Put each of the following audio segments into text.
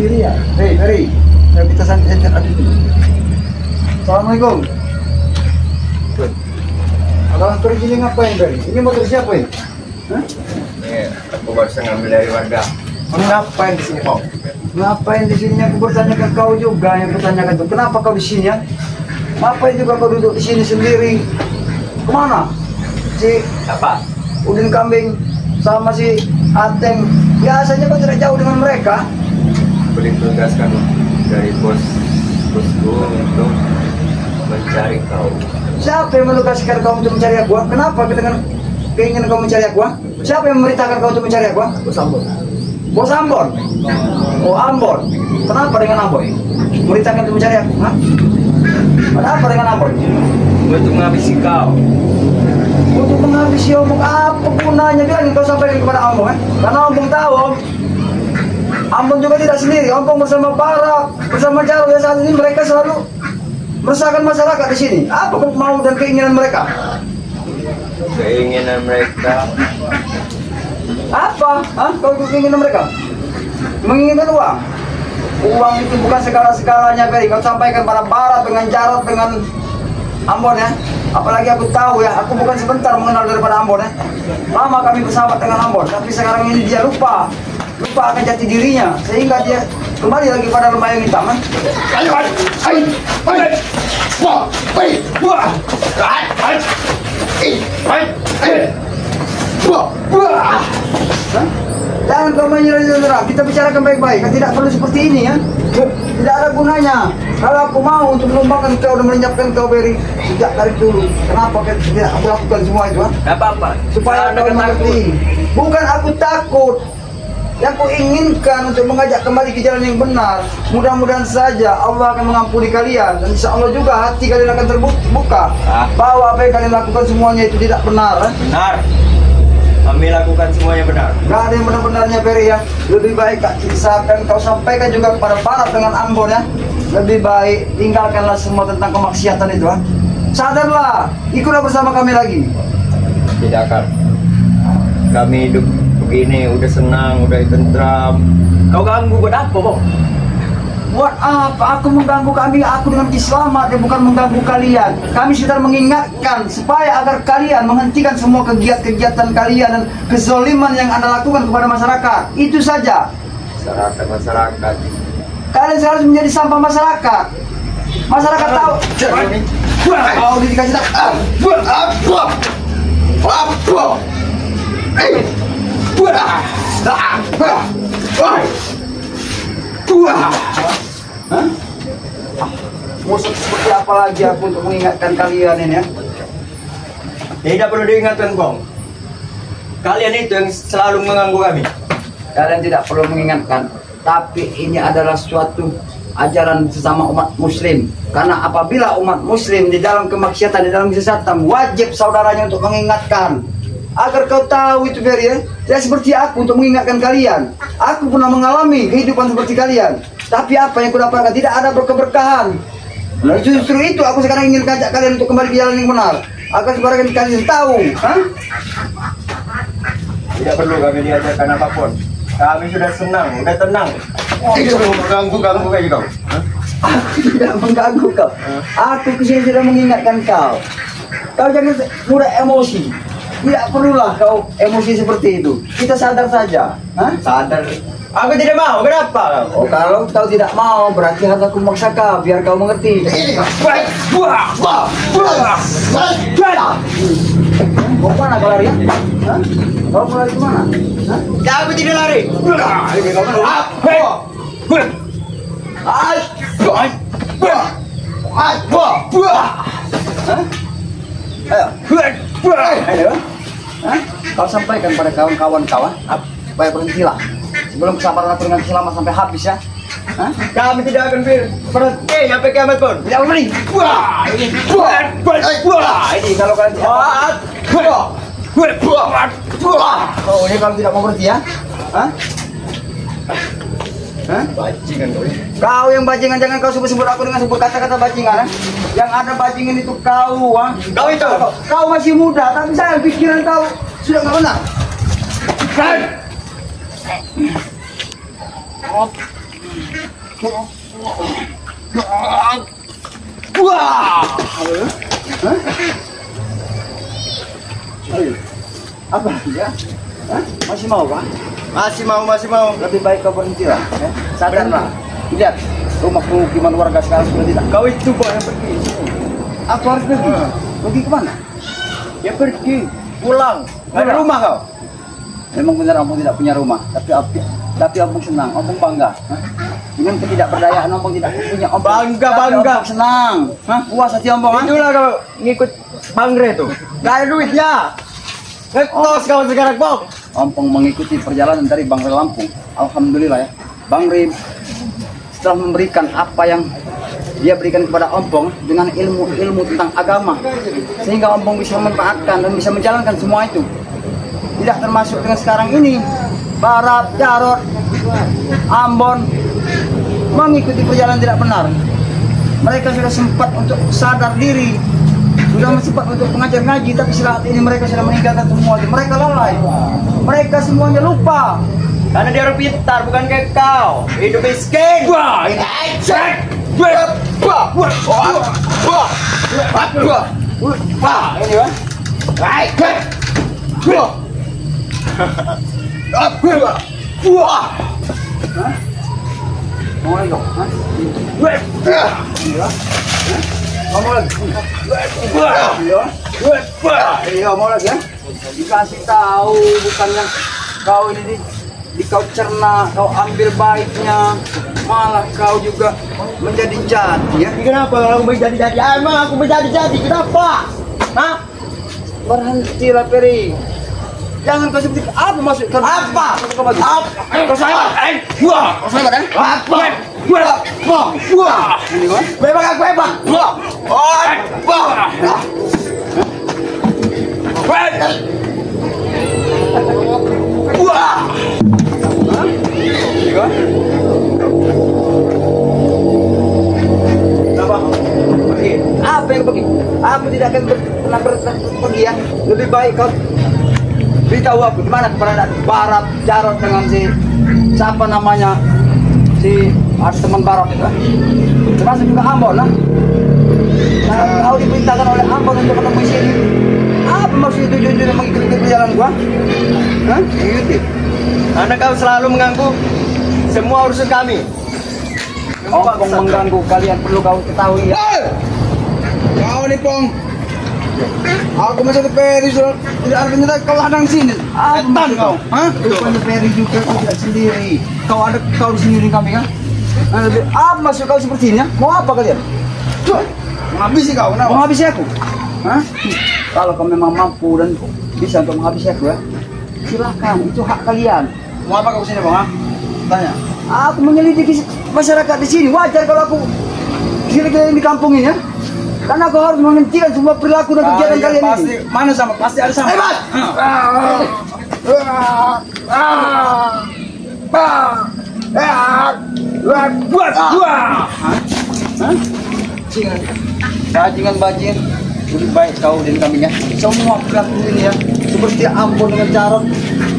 sendiri ya. Hei, Ferry, kita santai dulu. Assalamualaikum. Abang Ferry ini ngapain, Ferry? Ini motor siapa ini? Hah? Ini aku baru ngambil dari warga. Ngapain di sini kau? Ngapain di sini? Aku bertanya ke kau juga yang bertanyakan itu. Kenapa kau di sini ya? Ngapain juga kau duduk di sini sendiri? Kemana? Si Apa? Udin Kambing sama si Ateng. Biasanya kau tidak jauh dengan mereka. Aku ditugaskan dari bosku untuk mencari kau. Siapa yang menugaskan kau untuk mencari aku? Kenapa dengan keinginan kau mencari aku? Siapa yang memerintahkan kau untuk mencari aku? Bos Ambon. Bos Ambon? Oh, Ambon. Kenapa dengan Ambon? Memerintahkan untuk mencari aku? Hah? Ada apa dengan Ambon? Untuk menghabisi kau. Untuk menghabisi omong apa gunanya dia yang kau sampaikan kepada Ambon? Karena Ambon tahu, Ambon juga tidak sendiri. Ambon bersama para, bersama Jarwo ya saat ini mereka selalu meresahkan masyarakat di sini. Apa mau dan keinginan mereka? Keinginan mereka Apa? Hah? Kau keinginan mereka? Menginginkan uang? Uang itu bukan segala-segalanya, Ferry. Kau sampaikan pada Barat dengan Jarod dengan Ambon ya. Apalagi aku tahu ya, aku bukan sebentar mengenal daripada Ambon ya. Lama kami bersahabat dengan Ambon, tapi sekarang ini dia lupa akan jati dirinya, sehingga dia kembali lagi pada lemah yang hitam. Ayo, Jangan kau menyerah-nyerah, kita bicarakan baik-baik. Tidak perlu seperti ini ya. Tidak ada gunanya. Kalau aku mau untuk menumbangkan kau dan melenyapkan kau dari sejak dari dulu, kenapa tidak aku lakukan semua itu? apa-apa. Supaya kau mengerti. Bukan aku takut. Yang ku inginkan untuk mengajak kembali ke jalan yang benar. Mudah-mudahan saja Allah akan mengampuni kalian. Dan insya Allah juga hati kalian akan terbuka bahwa apa yang kalian lakukan semuanya itu tidak benar. Benar. Kami lakukan semuanya benar. Gak ada yang benar-benarnya, Ferry ya. Lebih baik Kak kisahkan kau sampaikan juga kepada Barat dengan Ambon ya. Lebih baik tinggalkanlah semua tentang kemaksiatan itu ya. Sadarlah, ikutlah bersama kami lagi. Tidak akan. Kami hidup begini, udah senang, udah tentram. Kau ganggu buat apa, Bang? Buat apa aku mengganggu kami? Aku dengan Islam dia bukan mengganggu kalian. Kami sedang mengingatkan supaya agar kalian menghentikan semua kegiatan kalian dan kezaliman yang Anda lakukan kepada masyarakat. Itu saja. Masyarakat. Kalian harus menjadi sampah masyarakat. Masyarakat tahu. Kau dikasih tahu. Musuh seperti apa lagi aku untuk mengingatkan kalian ini ya? Tidak perlu diingatkan, Bang. Kalian itu yang selalu mengganggu kami. Kalian tidak perlu mengingatkan, tapi ini adalah suatu ajaran sesama umat muslim. Karena apabila umat muslim di dalam kemaksiatan, di dalam kesesatan, wajib saudaranya untuk mengingatkan. Agar kau tahu itu, Ferry ya. Tidak seperti aku untuk mengingatkan kalian. Aku pernah mengalami kehidupan seperti kalian. Tapi apa yang kudapatkan tidak ada keberkahan. Nah, justru itu aku sekarang ingin ajak kalian untuk kembali ke jalan yang benar. Agar supaya kalian tahu. Hah? Tidak perlu kami diajarkan apapun. Kami sudah senang, sudah tenang. Tidak perlu mengganggu kayak kau. Aku tidak mengganggu kau. Aku kesini sudah mengingatkan kau. Kau jangan mudah emosi. Tidak perlulah kau emosi seperti itu. Kita sadar saja. Hah? Sadar. Aku tidak mau. Kenapa? Oh, kalau kau tidak mau, berarti harus aku memaksa kau biar kau mengerti. Mau kemana kau lari? Hah? Kau mau lari kemana? Hah? Aku tidak lari. Ayo. Hah? Kau sampaikan pada kawan-kawan kau, supaya berhentilah. Sebelum kesabaran aku dengan selama sampai habis ya. Hah? Kami tidak akan berhenti sampai kiamat pun. Tidak berhenti. Ini kalau kalian oh, ini kalau tidak mau berhenti ya. Hah? Hah? Bajingan kau. Kau yang bajingan, jangan kau sebut-sebut aku dengan sebut kata-kata bajingan. Yang ada bajingan itu kau. Kau itu. Kau masih muda, tapi saya pikiran kau sudah nggak benar. Kan? Wah. Hah? Ayo. Apa ya? Hah? Masih mau Pak? Masih mau. Lebih baik kau berhenti lah. Ya? Sadarlah. Lihat rumah pemukiman warga sekarang sudah tidak. Kau itu Pak yang pergi. Aku harus pergi. Pergi kemana? Ya pergi, pulang. Nggak ada rumah kau. Memang benar Ampung tidak punya rumah, tapi Ampung senang, Ampung bangga. Hah? Dengan ketidakberdayaan Ampung tidak punya Ampung. Bangga. Ampung senang. Hah? Puas hati Ampung. Itulah kau ngikut Bangre tuh. Gak ada duitnya. Ngekos kau sekarang Bang. Ampung mengikuti perjalanan dari Bangre Lampung. Alhamdulillah ya. Bangre setelah memberikan apa yang dia berikan kepada Ompong dengan ilmu tentang agama, sehingga Ompong bisa memanfaatkan dan bisa menjalankan semua itu. Tidak termasuk dengan sekarang ini Barat, Jarot, Ambon mengikuti perjalanan tidak benar. Mereka sudah sempat untuk sadar diri, sudah sempat untuk mengajar ngaji, tapi saat ini mereka sudah meninggalkan semua. Mereka lalai, mereka semuanya lupa. Karena dia orang pintar, bukan kayak kau. Hidup miskin. Wah, ini mau lagi dong? Mau lagi ya? Dikasih tahu, bukannya kau ini kau cerna, kau ambil baiknya, malah kau juga menjadi jadi ya. Kenapa aku menjadi-jadi? Emang aku menjadi-jadi, kenapa? Hah? Berhentilah Peri. Jangan kau seperti apa maksud kau? Apa? Kau sayang? Kau sayang kan? Ini kan? Memang aku hebat. Ini kan? Apa? Pergi. Apa yang pergi? Aku tidak akan pernah pergi ya. Lebih baik kau beritahu aku di mana keberadaan Barat, Jarot dengan si siapa namanya, si ada teman Barat itu, termasuk juga Ambon lah. Nah, kau diperintahkan oleh Ambon untuk ketemu di sini. Apa maksud tujuan mengikuti perjalanan gua? Hah? Mengikuti? Karena kau selalu mengganggu semua urusan kami. Ompong mengganggu, kalian perlu kau ketahui ya. Kau nih Pong, aku masih ke Peri sudah tidak artinya kau hadang sini. Apa maksud kau? Hah? Rupanya Peri juga kau tidak sendiri. Kau ada kau di sini kami kan? Apa maksud kau seperti ini ya? Mau apa kalian? Menghabisi kau, Mau kenapa? menghabisi aku? Hah? Kalau kau memang mampu dan bisa untuk menghabisi aku ya, silakan, itu hak kalian. Mau apa kau sini Bang? Ha? Tanya. Aku menyelidiki masyarakat di sini. Wajar kalau aku keliling di kampung ini ya. Karena aku harus menghentikan semua perilaku dan kegiatan kalian pasti, ini. mana sama? Pasti ada sama. Hebat! Bajingan, lebih baik kau dan kami ya. Semua perilaku ini ya, seperti Ambon dengan Jarot,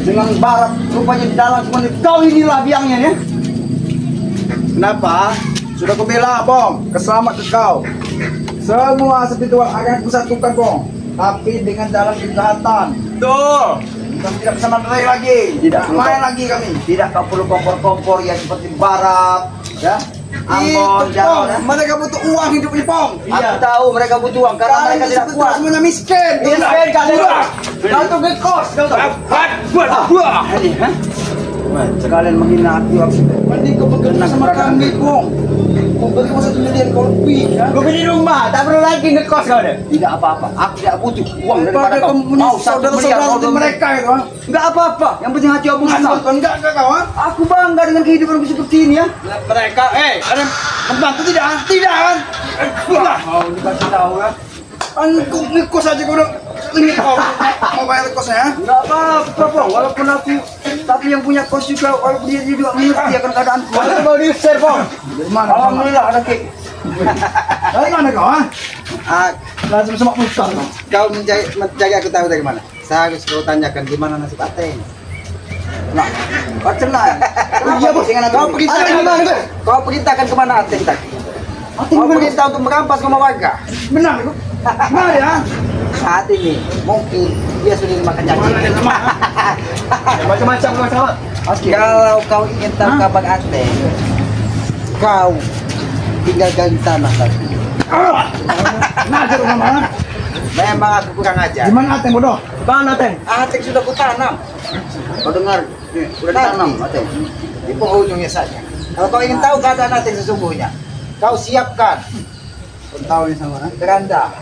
dengan Barat, rupanya di dalam semuanya. Kau inilah biangnya ya. Kenapa? Sudah ku bela Bong, keselamat ke kau. Semua spiritual akan kusatukan Bong, tapi dengan jalan kejahatan. Betul. Kami tidak bisa menerai lagi. Tidak perlu main kau- lagi kami. Tidak kau perlu kompor-kompor ya seperti Barat, ya. Ambon, Itu, Jarot Bong, ya. mereka butuh uang hidup ini Bong. Aku tahu mereka butuh uang karena mereka Kalian tidak kuat. semuanya miskin. Miskin kalian. Kau tuh ngekos, kau tuh. Ini, hah? Sekalian menghina aku Mending kau bekerja sama kami Bong. Kau beri kau 1 miliar kau lebih ya. Gue beli rumah, tak perlu lagi ngekos kau deh. Tidak apa-apa. Aku tidak butuh uang daripada Daripada kau. kau punya Mau 1 miliar saudara-saudara kau seperti mereka itu. Ha? Enggak apa-apa. Yang penting hati aku senang. Enggak kau ha? Aku bangga dengan kehidupanku seperti ini ya. Mereka, ada membantu tidak? Ha? Tidak kan? Mau dikasih tahu ya. Aku ngekos aja kau udah limit kau. Mau bayar kosnya ya? Enggak apa-apa, Bang. Walaupun aku tapi yang punya kos juga, walaupun dia juga mengerti akan keadaanku. Aku mau diusir Bang. Dari mana? Alhamdulillah ada kek. Dari mana kau ha? Langsung semak muka. Kau menjaga aku tahu dari mana? Saya harus kau tanyakan gimana nasib Ateng. Nah, wacana. Iya, Bos. Kau perintahkan kemana, Bos? Kau perintahkan kemana Ateng tadi? Ateng Kau gimana? perintah untuk merampas rumah warga. Benar, Bos. Gimana ya? Saat ini mungkin dia sudah dimakan cacing. Macam-macam sama. Kalau kau ingin tahu Hah? kabar Ateng, kau tinggal gali tanah tadi. Ngajar sama. Memang aku kurang ajar. Gimana Ateng bodoh? Mana Teng? Ateng sudah kutanam. Kau dengar? Sudah ditanam Ateng. Di penghujungnya saja. Kalau kau ingin tahu keadaan Ateng sesungguhnya, kau siapkan. Kau tahu ini sama. Beranda.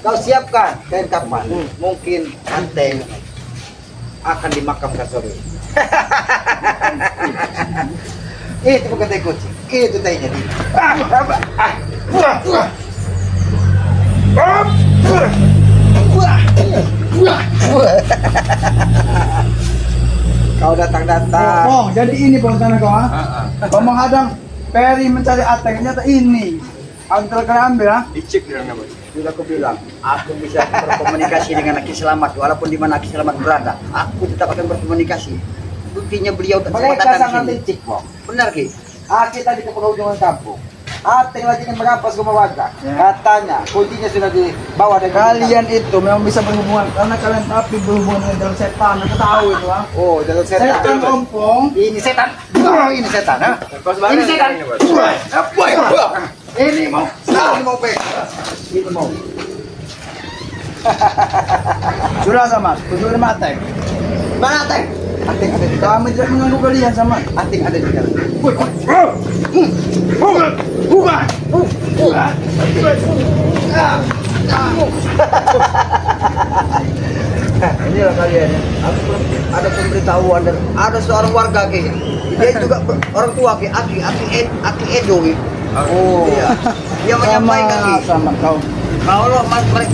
Kau siapkan kain kapan. Mungkin Ateng akan dimakamkan sore. Itu bukan tai kucing. Itu tainya dia. Kau datang-datang. Oh, jadi ini rencana kau, ha? Kau menghadang Peri mencari Ateng, ternyata ini. Aku telah ambil, ha? Dicek dia nama. Sudah aku bilang, aku bisa berkomunikasi dengan Aki Selamat walaupun di mana Aki Selamat berada. Aku tetap akan berkomunikasi. Buktinya beliau sempat Mereka datang sangat sini. licik, Bang. Benar Ki. Aki tadi ke penghujungan kampung. Ateng lagi ingin merampas rumah warga. Ya. Katanya kuncinya sudah dibawa dari Kalian itu memang bisa berhubungan karena kalian tapi berhubungan dengan dalam setan. Aku tahu itu, ha? Oh, dalam setan. Setan ompong. Ini setan. Ini setan, ha? Ini setan. Apa ya? Ini mau. Ini mau pe. Ini mau. Sudah sama, sudah mati. Mana Ateng? Ateng ada di dalam. Kami tidak mengganggu kalian sama. Ateng ada di dalam. Inilah kalian ya. Ada pemberitahuan dan ada seorang warga Ki. Dia juga orang tua Ki. Aki Edo Ki. Oh. Iya. Dia menyampaikan Ki. Sama kau. Kalau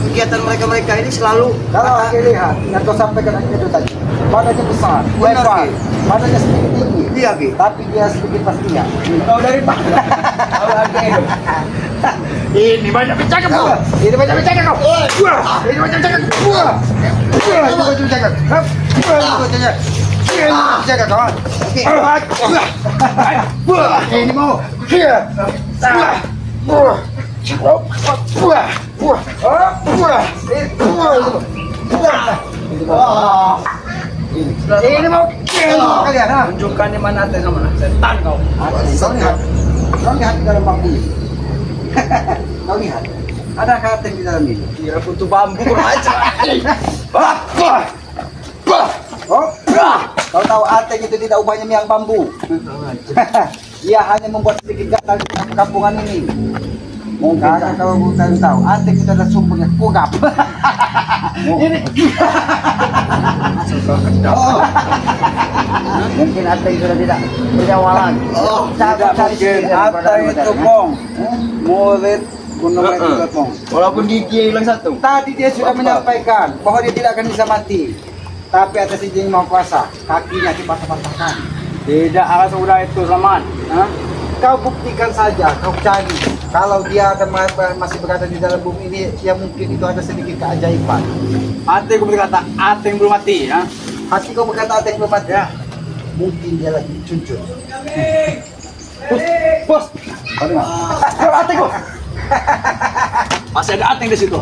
kegiatan mereka ini selalu kalau Aki lihat yang kau sampaikan itu tadi. Badannya besar, Benar, lebar, Ki. badannya sedikit tinggi. Iya Ki. Tapi dia sedikit pastinya. Kau dari mana? Kau lagi itu. Ini banyak bercakap kau. Ini banyak bercakap kau. Ini banyak bercakap. Ini banyak bercakap. Ini banyak bercakap kau. Oke. Ini mau. Ini mau kalian ha? Tunjukkan di mana Ateng sama setan kau. Kau lihat di dalam bambu ini. Kau lihat. Ada Ateng di dalam ini. Kira kutu bambu aja. Oh, kau tahu Ateng itu tidak ubahnya miang bambu. Dia hanya membuat sedikit gatal di kampungan ini. Mungkin kalau bukan tahu, Ateng itu adalah sumbernya kugap. Ini. Oh. Mungkin Ateng sudah tidak bernyawa lagi. Oh, Tidak tidak mungkin. Ateng itu Pong. Murid Gunung itu Pong. Walaupun gigi hilang satu. Tadi dia sudah menyampaikan bahwa dia tidak akan bisa mati. Tapi atas izin Maha Kuasa, kakinya dipatah-patahkan. Tidak akan semudah itu Saman. Kau buktikan saja, kau cari. Kalau dia akan masih berada di dalam bumi ini, ya mungkin itu ada sedikit keajaiban. Ateng berkata Ateng belum mati, ya. Hati kau berkata Ateng belum mati. Mungkin dia lagi cuncun. Bos. Ateng bos. Masih ada Ateng di situ.